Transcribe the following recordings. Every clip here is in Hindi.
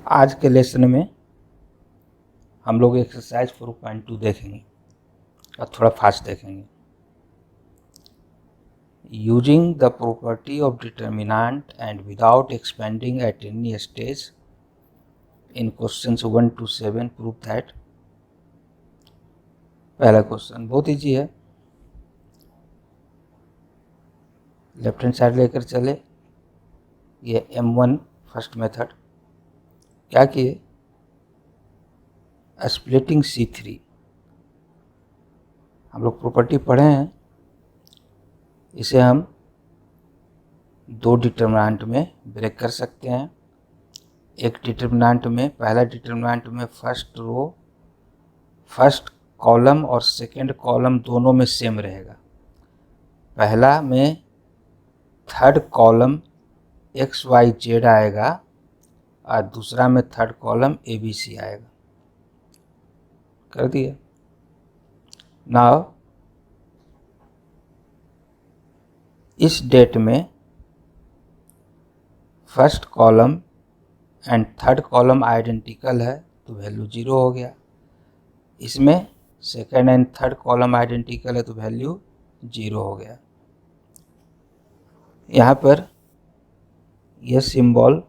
आज के लेसन में हम लोग एक्सरसाइज 4.2 देखेंगे और थोड़ा फास्ट देखेंगे। Using the property of determinant and without expanding at any stage in questions 1 to 7 prove that. पहला क्वेश्चन बहुत ईजी है, लेफ्ट हैंड साइड लेकर चले। ये M1 फर्स्ट मेथड क्या किए, स्प्लिटिंग C3। हम लोग प्रॉपर्टी पढ़े हैं, इसे हम दो डिटर्मिनेंट में ब्रेक कर सकते हैं। एक डिटर्मिनेंट में, पहला डिटर्मिनेंट में फर्स्ट रो, फर्स्ट कॉलम और सेकंड कॉलम दोनों में सेम रहेगा। पहला में थर्ड कॉलम XYZ आएगा और दूसरा में थर्ड कॉलम ABC आएगा। कर दिया। नाउ इस डेट में first column and third column identical है तो वैल्यू 0 हो गया। इसमें second and third column identical है तो वैल्यू 0 हो गया। यहाँ पर यह सिंबल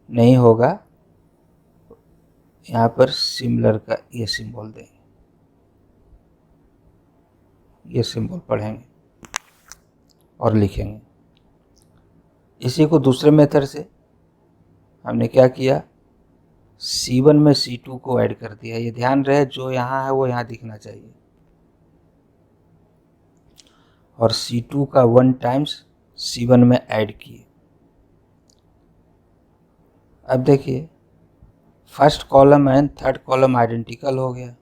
नहीं होगा, यहाँ पर सिमिलर का ये सिंबल देंगे, ये सिंबल पढ़ेंगे और लिखेंगे। इसी को दूसरे मेथड से हमने क्या किया, C1 में C2 को ऐड कर दिया। ये ध्यान रहे जो यहाँ है वो यहाँ दिखना चाहिए, और C2 का 1 टाइम्स C1 में ऐड किए। अब देखिए first column and third column identical हो गया,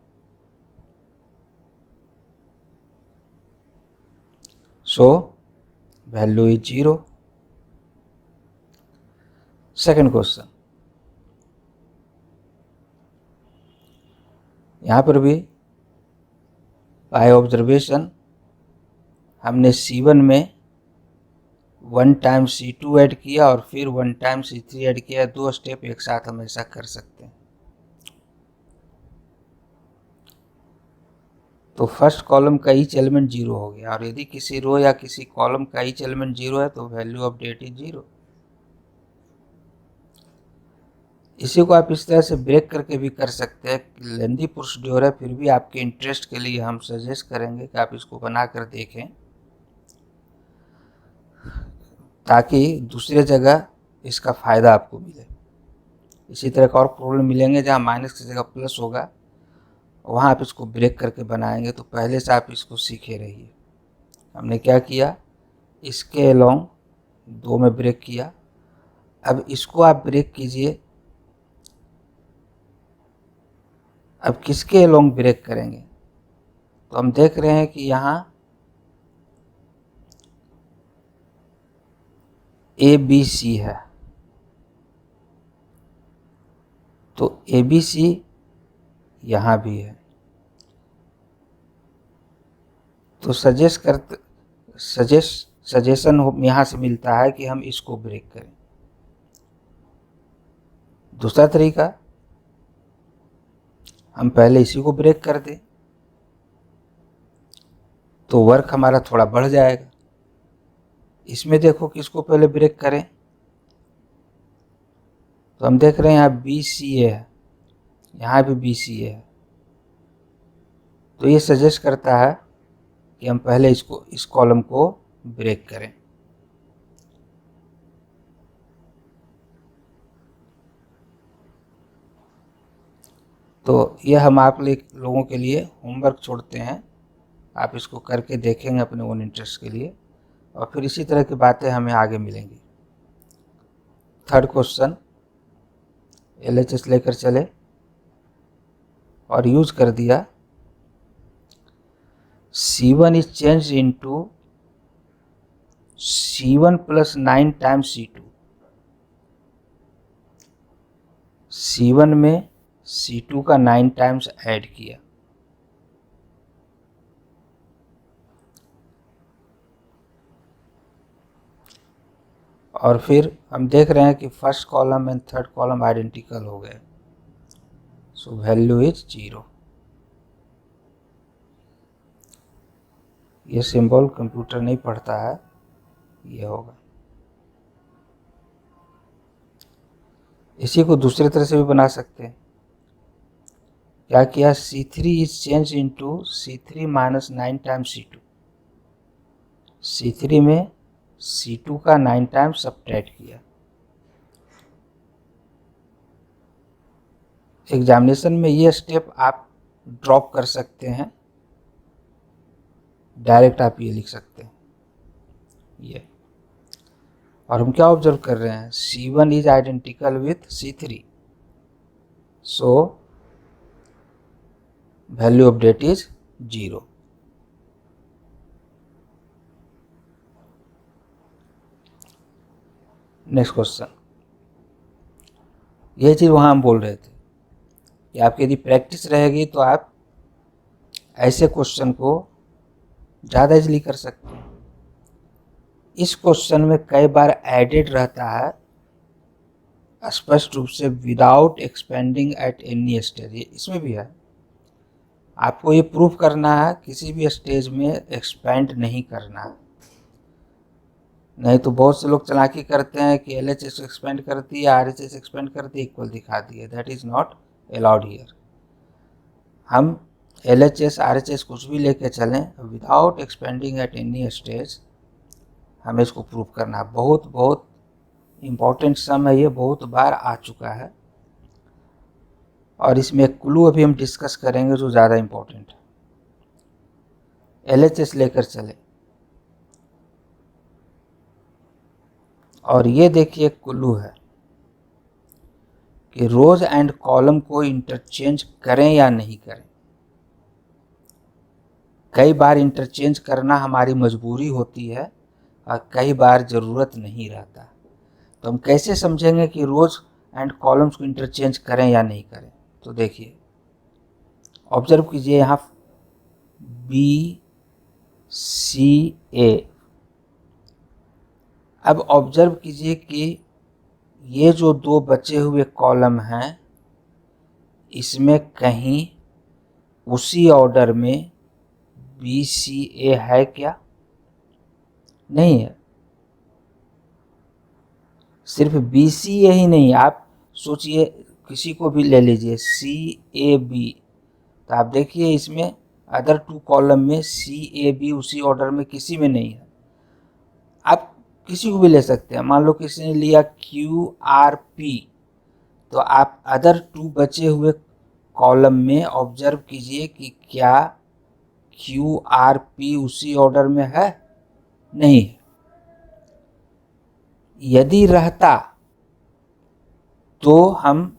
so value is 0। Second question, यहाँ पर भी बाय ऑब्जर्वेशन हमने C1 में 1 टाइम C2 ऐड किया और फिर 1 टाइम C3 ऐड किया। दो स्टेप एक साथ हम ऐसा कर सकते हैं। तो फर्स्ट कॉलम का ईच एलिमेंट 0 हो गया, और यदि किसी रो या किसी कॉलम का ईच एलिमेंट 0 है तो वैल्यू ऑफ डेट इज 0। इसी को आप इस तरह से ब्रेक करके भी कर सकते हैं। लेंदी प्रोसीड्योर है, फिर भी आपके इंटरेस्ट के लिए हम सजेस्ट करेंगे कि आप इसको बना कर देखें, ताकि दूसरे जगह इसका फ़ायदा आपको मिले। इसी तरह का और प्रॉब्लम मिलेंगे जहाँ माइनस की जगह प्लस होगा, वहाँ आप इसको ब्रेक करके बनाएंगे। तो पहले से आप इसको सीखे रहिए। हमने क्या किया, इसके अलोंग 2 में ब्रेक किया। अब इसको आप ब्रेक कीजिए। अब किसके अलोंग ब्रेक करेंगे, तो हम देख रहे हैं कि यहाँ ABC है, तो ABC यहाँ भी है। तो सजेशन यहाँ से मिलता है कि हम इसको ब्रेक करें। दूसरा तरीका, हम पहले इसी को ब्रेक कर दें तो वर्क हमारा थोड़ा बढ़ जाएगा। इसमें देखो किसको पहले ब्रेक करें, तो हम देख रहे हैं यहाँ BCA है, यहाँ भी BCA है। तो ये सजेस्ट करता है कि हम पहले इस कॉलम को ब्रेक करें। तो यह हम आप लोगों के लिए होमवर्क छोड़ते हैं। आप इसको करके देखेंगे अपने ओन इंटरेस्ट के लिए, और फिर इसी तरह की बातें हमें आगे मिलेंगी। थर्ड क्वेश्चन, LHS लेकर चले और यूज कर दिया। C1 is change into C1 plus 9 times C2। C1 में C2 का 9 टाइम्स ऐड किया, और फिर हम देख रहे हैं कि first column and third column identical हो गए, सो वैल्यू इज 0। ये सिंबल कंप्यूटर नहीं पढ़ता है, ये होगा। इसी को दूसरी तरह से भी बना सकते हैं। क्या किया, C3 is change into C3 minus 9 times C2। C3 में C2 का 9 टाइम्स सब्ट्रैक्ट किया। एग्जामिनेशन में ये स्टेप आप ड्रॉप कर सकते हैं, डायरेक्ट आप ये लिख सकते हैं ये। और हम क्या ऑब्जर्व कर रहे हैं, C1 is identical with C3, so value of det is 0। Next question, यह चीज़ वहाँ हम बोल रहे थे कि आपकी यदि प्रैक्टिस रहेगी तो आप ऐसे क्वेश्चन को ज़्यादा इजली कर सकते हैं। इस क्वेश्चन में कई बार एडेड रहता है स्पष्ट रूप से without expanding at any stage, ये इसमें भी है। आपको ये प्रूफ करना है किसी भी स्टेज में एक्सपेंड नहीं करना है। नहीं तो बहुत से लोग चालाकी करते हैं कि LHS एक्सपेंड करती है, RHS एक्सपेंड करती है, इक्वल दिखाती है। That is not allowed here. हम LHS RHS कुछ भी लेके चलें, without expanding at any stage, हमें इसको प्रूफ करना है। बहुत बहुत इम्पॉर्टेंट सम है ये, बहुत बार आ चुका है। और इसमें एक क्लू अभी हम डिस्कस करेंगे जो ज़्यादा इम्पोर्टेंट है। LHS लेकर चले और ये देखिए क्लू है कि रोज एंड कॉलम को इंटरचेंज करें या नहीं करें। कई बार इंटरचेंज करना हमारी मजबूरी होती है और कई बार ज़रूरत नहीं रहता। तो हम कैसे समझेंगे कि रोज एंड कॉलम्स को इंटरचेंज करें या नहीं करें। तो देखिए, ऑब्जर्व कीजिए यहाँ BCA। अब ऑब्जर्व कीजिए कि ये जो दो बचे हुए कॉलम हैं, इसमें कहीं उसी ऑर्डर में BCA है क्या? नहीं है। सिर्फ BCA ही नहीं, आप सोचिए किसी को भी ले लीजिए CAB, तो आप देखिए इसमें अदर टू कॉलम में CAB उसी ऑर्डर में किसी में नहीं है। आप किसी को भी ले सकते हैं। मान लो किसी ने लिया QRP, तो आप अदर टू बचे हुए कॉलम में ऑब्जर्व कीजिए कि क्या QRP उसी ऑर्डर में है? नहीं है। यदि रहता तो हम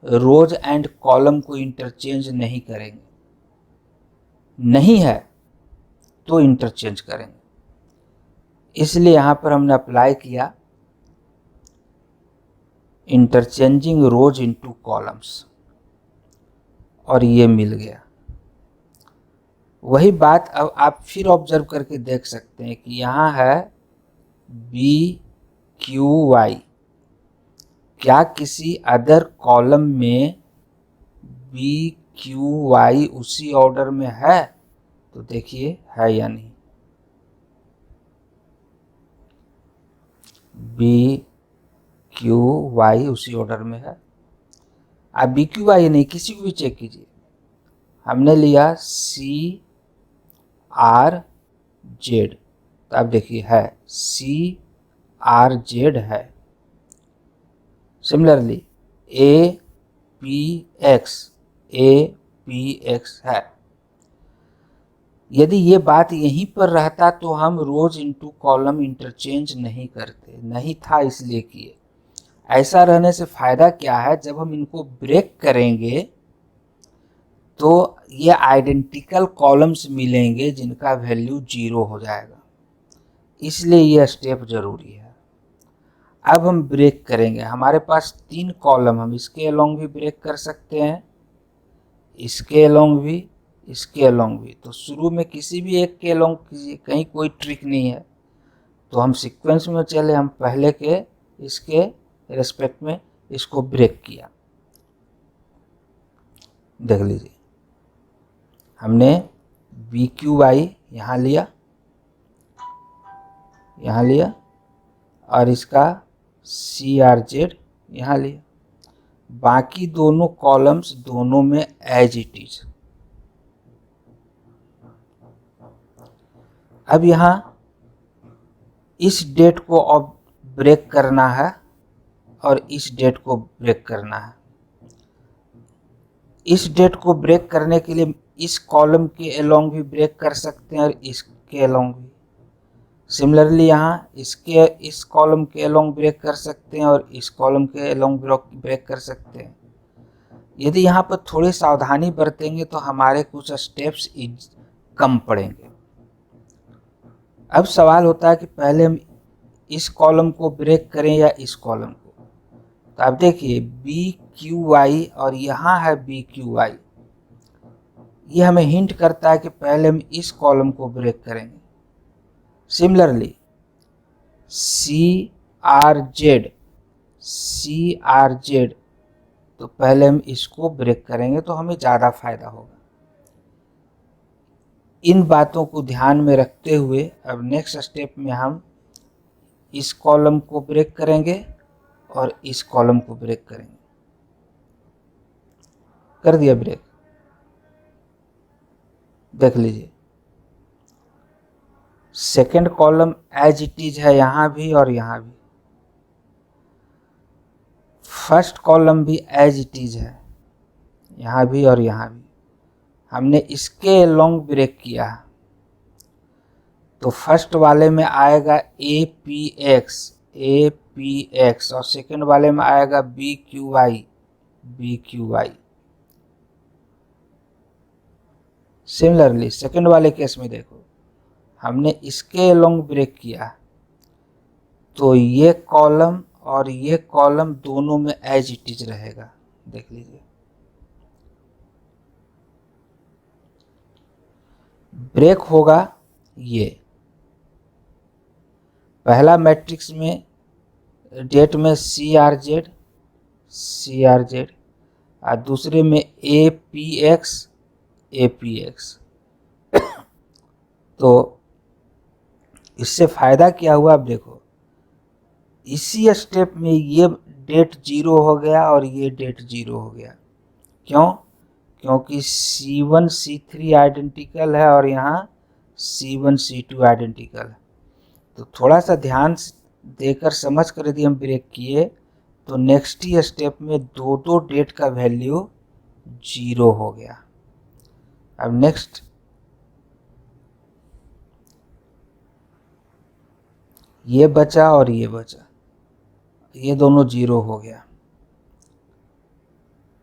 रोज एंड कॉलम को इंटरचेंज नहीं करेंगे, नहीं है तो इंटरचेंज करेंगे। इसलिए यहां पर हमने अप्लाई किया इंटरचेंजिंग रोज इनटू कॉलम्स, और ये मिल गया। वही बात अब आप फिर ऑब्जर्व करके देख सकते हैं कि यहाँ है BQY, क्या किसी अदर कॉलम में BQY उसी ऑर्डर में है? तो देखिए है या नहीं। BQY उसी ऑर्डर में है। आप BQY नहीं, किसी को भी चेक कीजिए। हमने लिया CRZ, तो आप देखिए है CRZ है। सिमिलरली APX है। यदि ये बात यहीं पर रहता तो हम रोज इनटू कॉलम इंटरचेंज नहीं करते, नहीं था इसलिए किए। ऐसा रहने से फायदा क्या है, जब हम इनको ब्रेक करेंगे तो ये आइडेंटिकल कॉलम्स मिलेंगे जिनका वैल्यू 0 हो जाएगा। इसलिए यह स्टेप जरूरी है। अब हम ब्रेक करेंगे। हमारे पास 3 कॉलम, हम इसके अलोंग भी ब्रेक कर सकते हैं, इसके अलोंग भी, इसके अलोंग भी। तो शुरू में किसी भी एक के अलोंग कीजिए, कहीं कोई ट्रिक नहीं है। तो हम सीक्वेंस में चले, हम पहले के इसके रेस्पेक्ट में इसको ब्रेक किया। देख लीजिए, हमने बी क्यू वाई यहाँ लिया, यहाँ लिया, और इसका सी आर जेड यहाँ लिया। बाकी दोनों कॉलम्स दोनों में एज इट इज। अब यहाँ इस डेट को अब ब्रेक करना है और इस डेट को ब्रेक करना है। इस डेट को ब्रेक करने के लिए इस कॉलम के अलोंग भी ब्रेक कर सकते हैं और इसके अलोंग भी। सिमिलरली यहाँ इस कॉलम के अलोंग ब्रेक कर सकते हैं और इस कॉलम के अलोंग ब्रेक कर सकते हैं। यदि यहाँ पर थोड़ी सावधानी बरतेंगे तो हमारे कुछ स्टेप्स कम पड़ेंगे। अब सवाल होता है कि पहले हम इस कॉलम को ब्रेक करें या इस कॉलम को। तो आप देखिए बी क्यू वाई और यहाँ है बी क्यू वाई, ये हमें हिंट करता है कि पहले हम इस कॉलम को ब्रेक करेंगे। सिमिलरली सी आर जेड, तो पहले हम इसको ब्रेक करेंगे तो हमें ज़्यादा फायदा होगा। इन बातों को ध्यान में रखते हुए अब नेक्स्ट स्टेप में हम इस कॉलम को ब्रेक करेंगे और इस कॉलम को ब्रेक करेंगे। कर दिया ब्रेक। देख लीजिए, second column as it is है यहाँ भी और यहाँ भी। फर्स्ट कॉलम भी एज इट इज है यहाँ भी और यहाँ भी। हमने इसके लॉन्ग ब्रेक किया, तो फर्स्ट वाले में आएगा ए पी एक्स और सेकंड वाले में आएगा B Q Y. Similarly second वाले केस में देखो, हमने इसके लॉन्ग ब्रेक किया, तो ये कॉलम और ये कॉलम दोनों में एज इट इज रहेगा। देख लीजिए, ब्रेक होगा ये पहला मैट्रिक्स में डेट में सी आर जेड और दूसरे में ए पी एक्स। तो इससे फायदा क्या हुआ, अब देखो इसी स्टेप में ये डेट 0 हो गया और ये डेट 0 हो गया। क्यों? क्योंकि C1 C3 आइडेंटिकल है और यहाँ C1 C2 आइडेंटिकल है। तो थोड़ा सा ध्यान देकर समझ कर यदि हम ब्रेक किए तो नेक्स्ट ही स्टेप में दो डेट का वैल्यू 0 हो गया। अब नेक्स्ट ये बचा और ये बचा, ये दोनों 0 हो गया।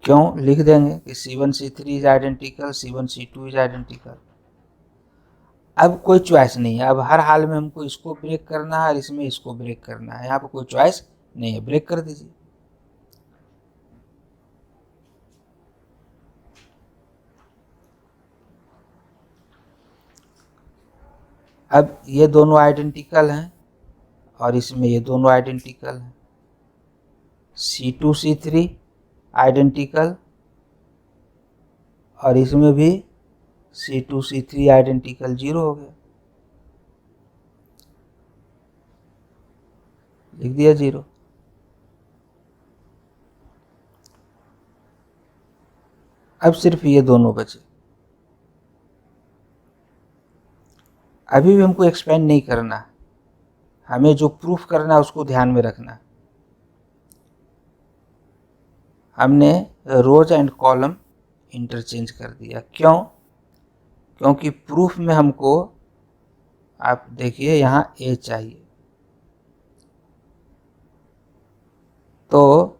क्यों? लिख देंगे कि C1 C3 is identical, C1 C2 is identical. अब कोई चॉइस नहीं है, अब हर हाल में हमको इसको ब्रेक करना है और इसमें इसको ब्रेक करना है। यहाँ पर कोई चॉइस नहीं है, ब्रेक कर दीजिए। अब ये दोनों आइडेंटिकल हैं और इसमें ये दोनों आइडेंटिकल हैं। C2 C3 आइडेंटिकल और इसमें भी C2 C3 आइडेंटिकल, 0 हो गया। लिख दिया 0। अब सिर्फ ये दोनों बचे। अभी भी हमको एक्सपेंड नहीं करना, हमें जो प्रूफ करना है उसको ध्यान में रखना। हमने रोज एंड कॉलम इंटरचेंज कर दिया। क्यों? क्योंकि प्रूफ में हमको, आप देखिए यहाँ ए चाहिए, तो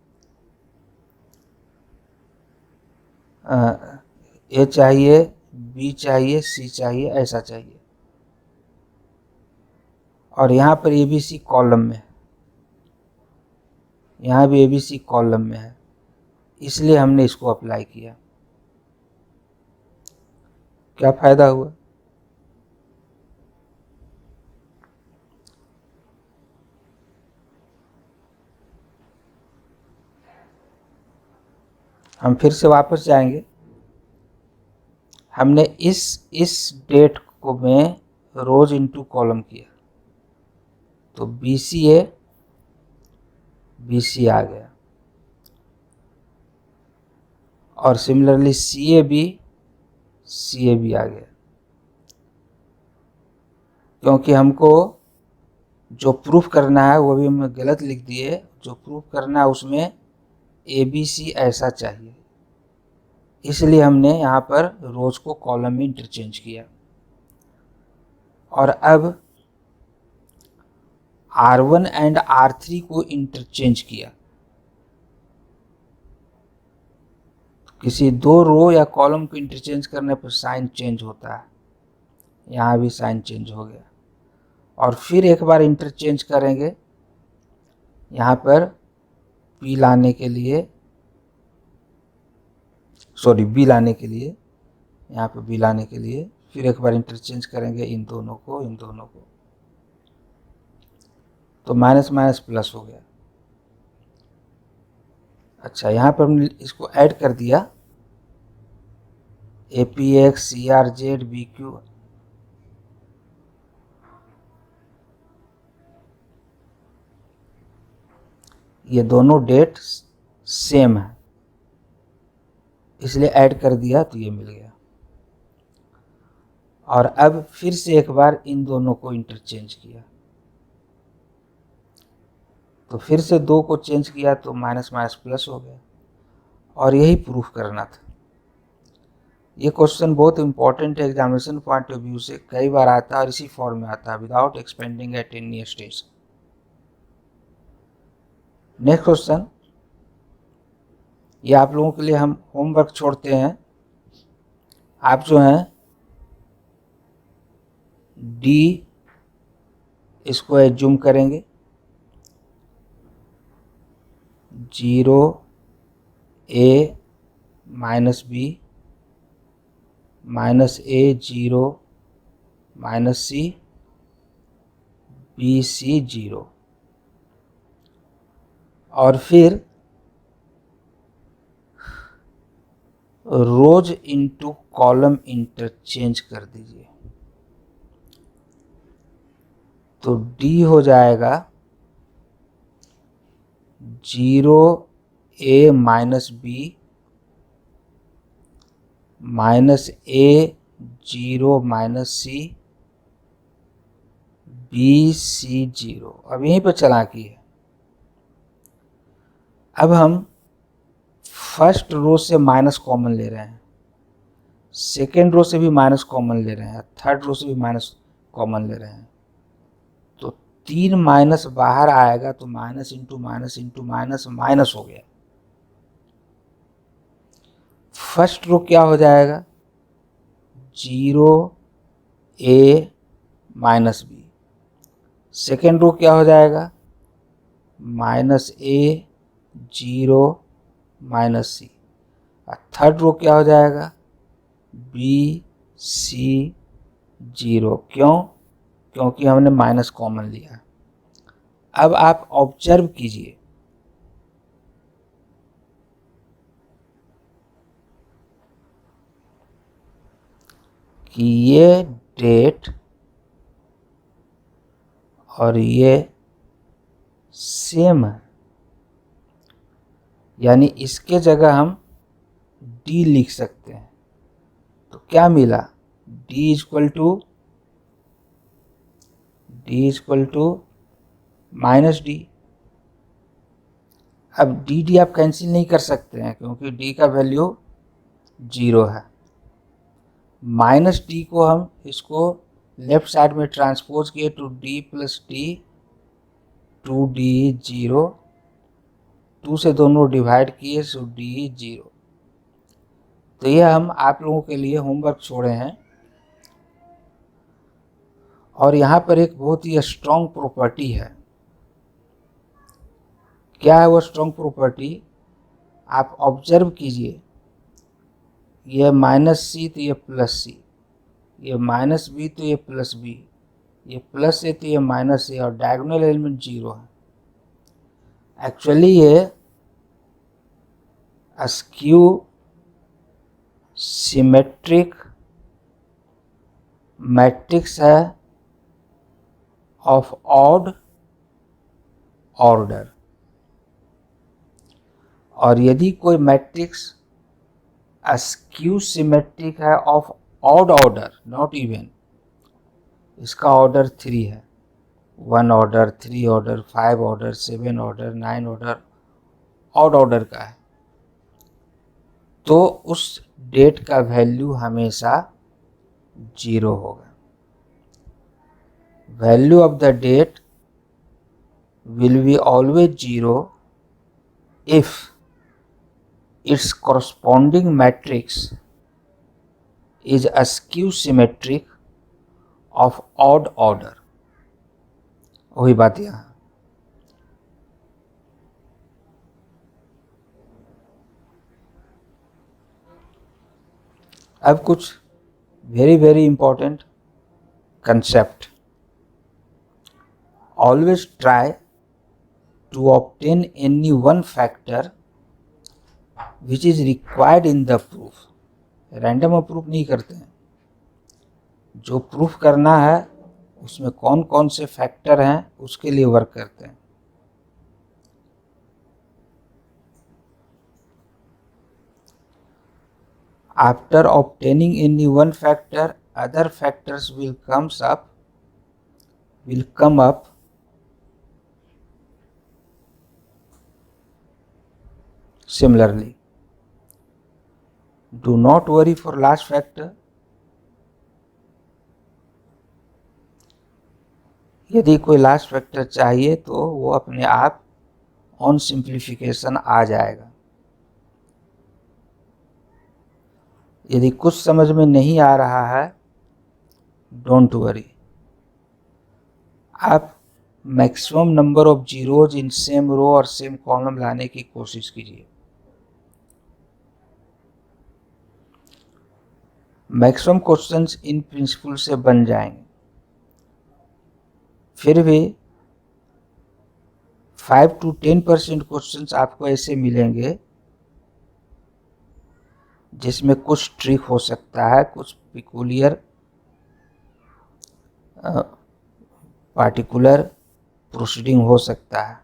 ए चाहिए, बी चाहिए, सी चाहिए, ऐसा चाहिए। और यहाँ पर ABC कॉलम में है, यहाँ भी ABC कॉलम में है, इसलिए हमने इसको अप्लाई किया। क्या फायदा हुआ? हम फिर से वापस जाएंगे। हमने इस डेट को में रोज इनटू कॉलम किया तो BC आ गया, और सिमिलरली CA भी आ गया, क्योंकि हमको जो प्रूफ करना है वो भी हमने गलत लिख दिए। जो प्रूफ करना है उसमें ABC ऐसा चाहिए, इसलिए हमने यहाँ पर रोज को कॉलम में इंटरचेंज किया। और अब R1 एंड R3 को इंटरचेंज किया। किसी दो रो या कॉलम को इंटरचेंज करने पर साइन चेंज होता है, यहाँ भी साइन चेंज हो गया। और फिर एक बार इंटरचेंज करेंगे यहाँ पर B लाने के लिए, यहाँ पर B लाने के लिए फिर एक बार इंटरचेंज करेंगे इन दोनों को, तो माइनस माइनस प्लस हो गया। अच्छा, यहाँ पर हमने इसको ऐड कर दिया, APX CRZ BQ, ये दोनों डेट सेम है इसलिए ऐड कर दिया तो ये मिल गया। और अब फिर से एक बार इन दोनों को इंटरचेंज किया, तो फिर से दो को चेंज किया तो माइनस माइनस प्लस हो गया, और यही प्रूफ करना था। ये क्वेश्चन बहुत इंपॉर्टेंट है, एग्जामिनेशन पॉइंट ऑफ व्यू से कई बार आता है और इसी फॉर्म में आता है, without expanding at any stage. Next question, ये आप लोगों के लिए हम होमवर्क छोड़ते हैं। आप जो हैं D इसको एज्यूम करेंगे 0A minus B minus A 0 minus C BC 0, और फिर रोज इनटू कॉलम इंटरचेंज कर दीजिए, तो D हो जाएगा 0A minus B minus A 0 minus C BC 0। अब यहीं पर चालाकी है। अब हम फर्स्ट रो से माइनस कॉमन ले रहे हैं, सेकेंड रो से भी माइनस कॉमन ले रहे हैं, थर्ड रो से भी माइनस कॉमन ले रहे हैं, तो 3 माइनस बाहर आएगा तो minus into minus into minus minus हो गया। फर्स्ट रो क्या हो जाएगा 0A minus B, second row क्या हो जाएगा माइनस A 0 माइनस C, और थर्ड रो क्या हो जाएगा BC 0। क्यों? क्योंकि हमने माइनस कॉमन लिया। अब आप ऑब्जर्व कीजिए कि ये डेट और ये सेम है, यानी इसके जगह हम D लिख सकते हैं। तो क्या मिला D equal to minus D। अब D आप कैंसिल नहीं कर सकते हैं क्योंकि D का वैल्यू 0 है। माइनस D को हम इसको लेफ्ट साइड में ट्रांसपोज किए टू D प्लस D 2D 0, 2 से दोनों डिवाइड किए सो D 0। तो ये हम आप लोगों के लिए होमवर्क छोड़े हैं। और यहाँ पर एक बहुत ही स्ट्रॉन्ग प्रॉपर्टी है। क्या है वो स्ट्रॉन्ग प्रॉपर्टी? आप ऑब्जर्व कीजिए, ये माइनस C तो ये प्लस C, ये माइनस B तो ये प्लस B, ये प्लस A तो ये माइनस A, और डायगोनल एलिमेंट 0 है। एक्चुअली ये अस्क्यू सिमेट्रिक मैट्रिक्स है ऑफ ऑड ऑर्डर, और यदि कोई मैट्रिक्स अस्क्यू सिमेट्रिक है of odd order, not even, इसका ऑर्डर 3 है, 1 order, 3 order, 5 order, 7 order, 9 order, odd order का है, तो उस डेट का वैल्यू हमेशा 0 होगा। Value of the det will be always 0 if its corresponding matrix is askew symmetric of odd order। वही बात यहाँ। अब कुछ very important concept. Always try to obtain any one factor which is required in the proof। Random proof नहीं करते हैं, जो प्रूफ करना है उसमें कौन कौन से फैक्टर हैं उसके लिए वर्क करते हैं। After obtaining any one factor, other factors will come up similarly। Do not worry for last factor। यदि कोई लास्ट फैक्टर चाहिए तो वो अपने आप ऑन सिंप्लीफिकेशन आ जाएगा। यदि कुछ समझ में नहीं आ रहा है, डोंट वरी, आप maximum number of zeros in same row और सेम कॉलम लाने की कोशिश कीजिए। मैक्सिमम क्वेश्चंस इन प्रिंसिपल से बन जाएंगे, फिर भी 5 to 10% क्वेश्चंस आपको ऐसे मिलेंगे जिसमें कुछ ट्रिक हो सकता है, कुछ पिकुलियर पार्टिकुलर प्रोसीडिंग हो सकता है।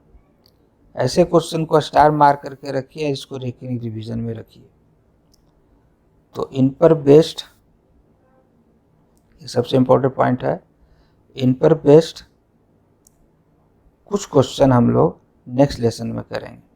ऐसे क्वेश्चन को स्टार मार्क करके रखिए, इसको रेकरिंग रिवीजन में रखिए। तो इन पर बेस्ड, ये सबसे इम्पोर्टेंट पॉइंट है, इन पर बेस्ड कुछ क्वेश्चन हम लोग नेक्स्ट लेसन में करेंगे।